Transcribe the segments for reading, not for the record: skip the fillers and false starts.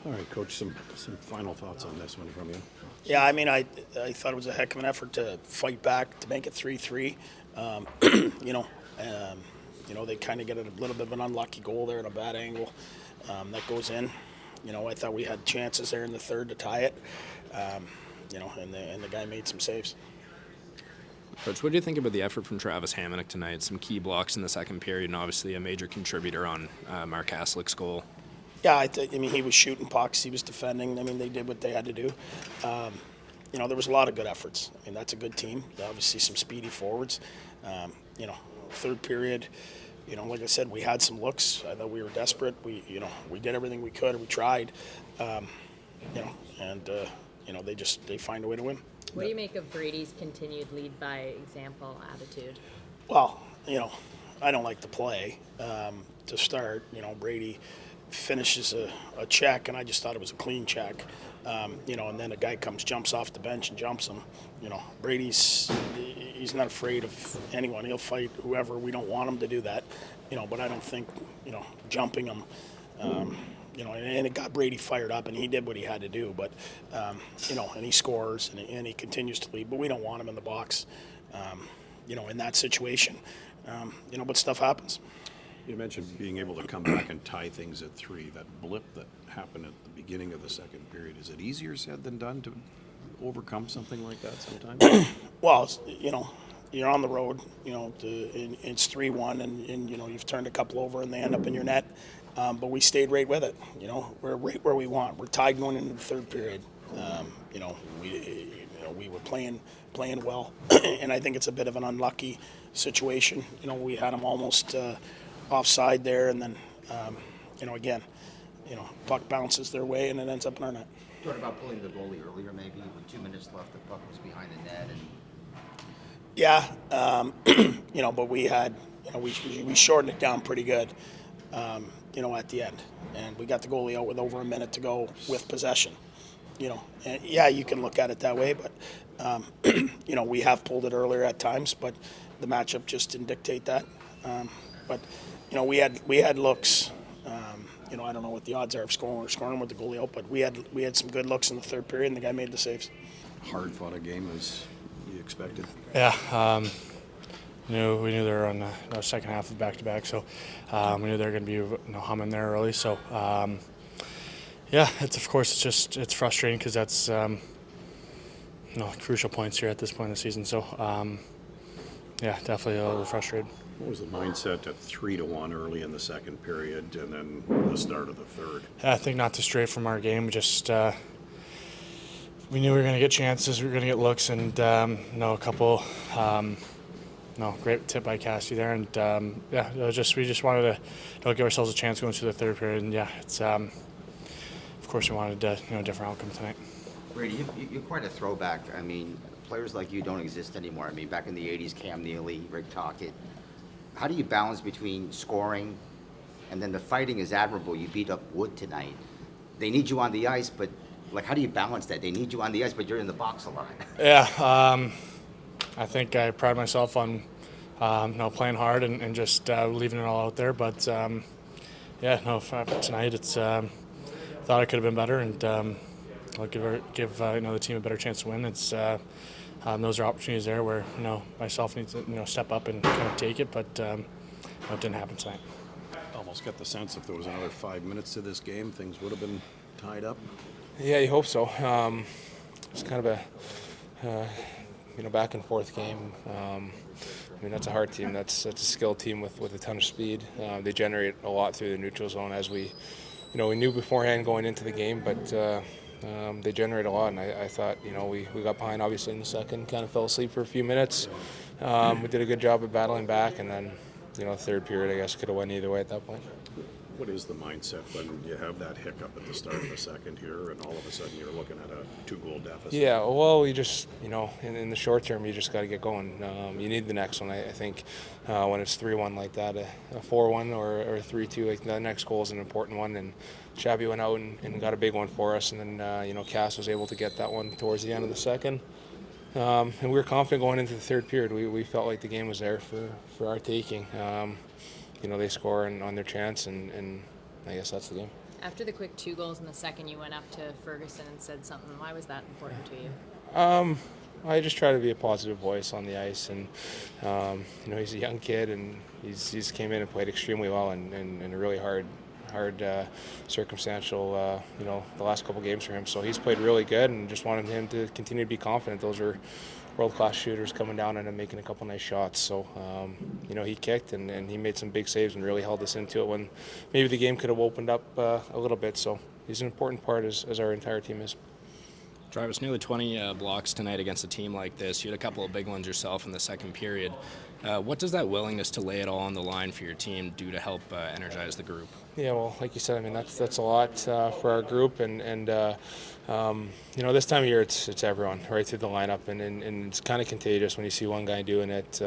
All right, Coach, some final thoughts on this one from you. Yeah, I mean, I thought it was a heck of an effort to fight back to make it 3-3. Um, you know, um, they kind of get a little bit of an unlucky goal there at a bad angle that goes in. I thought we had chances there in the third to tie it. Um, and the guy made some saves. Coach, what do you think about the effort from Travis Hamonic tonight? Some key blocks in the second period, and obviously a major contributor on Mark Haslick's goal. Yeah, I mean, he was shooting pucks, he was defending. I mean, they did what they had to do. There was a lot of good efforts. I mean, that's a good team. Obviously, some speedy forwards. Third period, like I said, we had some looks. I thought we were desperate. We did everything we could. We tried. They find a way to win. What do you make of Brady's continued lead by example attitude? Well, I don't like to play to start. Brady finishes a check, and I just thought it was a clean check. And then a guy jumps off the bench and jumps him. Brady's he's not afraid of anyone. He'll fight whoever. We don't want him to do that. But I don't think jumping him. And it got Brady fired up, and he did what he had to do. But and he scores, and he continues to lead. But we don't want him in the box. In that situation. But stuff happens. You mentioned being able to come back and tie things at 3. That blip that happened at the beginning of the second period, is it easier said than done to overcome something like that sometimes? Well, you're on the road, it's 3-1, and you've turned a couple over and they end up in your net. But we stayed right with it. We're right where we want. We're tied going into the third period. We were playing well, and I think it's a bit of an unlucky situation. We had them almost offside there, and then again, puck bounces their way and it ends up in our net. You talked about pulling the goalie earlier, maybe with 2 minutes left, the puck was behind the net, and yeah, but we had, we shortened it down pretty good, at the end, and we got the goalie out with over a minute to go with possession. And yeah, you can look at it that way, but we have pulled it earlier at times, but the matchup just didn't dictate that. But we had looks. I don't know what the odds are of scoring with the goalie out, but we had some good looks in the third period, and the guy made the saves. Hard fought a game as you expected. Yeah, we knew they were on the second half of back-to-back, so we knew they were going to be humming there early. So yeah, it's frustrating because that's crucial points here at this point in the season. So yeah, definitely a little frustrated. What was the mindset at 3-1 early in the second period, and then the start of the third? I think not to stray from our game. Just we knew we were going to get chances, we were going to get looks, and a couple. Great tip by Cassie there, and we just wanted to give ourselves a chance going through the third period, and yeah, it's of course we wanted a different outcome tonight. Brady, you're quite a throwback. I mean, players like you don't exist anymore. I mean, back in the 80s, Cam Neely, Rick Tocchet. How do you balance between scoring and then the fighting is admirable? You beat up Wood tonight. They need you on the ice, but how do you balance that? They need you on the ice, but you're in the box a lot. Yeah, I think I pride myself on playing hard and just leaving it all out there. But tonight it's thought I could have been better, and I'll give the team a better chance to win. It's those are opportunities there where myself need to step up and kind of take it, but it didn't happen tonight. Almost got the sense if there was another 5 minutes to this game, things would have been tied up. Yeah, you hope so. It's kind of a back and forth game. That's a hard team. That's a skilled team with a ton of speed. They generate a lot through the neutral zone, as we knew beforehand going into the game, but they generate a lot, and I thought we got behind obviously in the second, kind of fell asleep for a few minutes. We did a good job of battling back, and then third period I guess could have went either way at that point. What is the mindset when you have that hiccup at the start of the second here, and all of a sudden you're looking at a 2-goal deficit? Yeah, well, you just in the short term you just got to get going. You need the next one. I think when it's 3-1 like that, a 4-1 or 3-2, like the next goal is an important one. And Shabby went out and got a big one for us, and then Cass was able to get that one towards the end of the second. And we were confident going into the third period. We felt like the game was there for our taking. They score on their chance, and I guess that's the game. After the quick 2 goals in the second, you went up to Ferguson and said something. Why was that important to you? I just try to be a positive voice on the ice, and he's a young kid, and he's came in and played extremely well in a really hard circumstantial the last couple games for him. So he's played really good, and just wanted him to continue to be confident. Those are world-class shooters coming down and making a couple nice shots. So he kicked and he made some big saves and really held us into it when maybe the game could have opened up a little bit. So he's an important part as our entire team is. Travis, nearly 20 blocks tonight against a team like this. You had a couple of big ones yourself in the second period. What does that willingness to lay it all on the line for your team do to help energize the group? Yeah, well, like you said, I mean that's a lot for our group, and this time of year it's everyone right through the lineup, and it's kind of contagious when you see one guy doing it.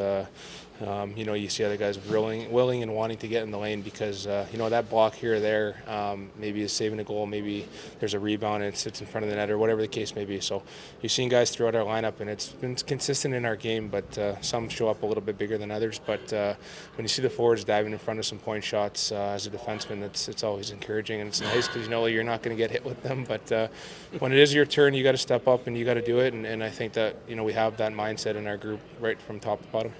You see other guys willing and wanting to get in the lane because that block here or there maybe is saving a goal, maybe there's a rebound and it sits in front of the net or whatever the case may be. So you've seen guys throughout our lineup, and it's been consistent in our game, but some show up a little bit bigger than others. But when you see the forwards diving in front of some point shots as a defenseman, it's always encouraging, and it's nice because you're not going to get hit with them. But when it is your turn, you got to step up and you got to do it. And I think that we have that mindset in our group right from top to bottom.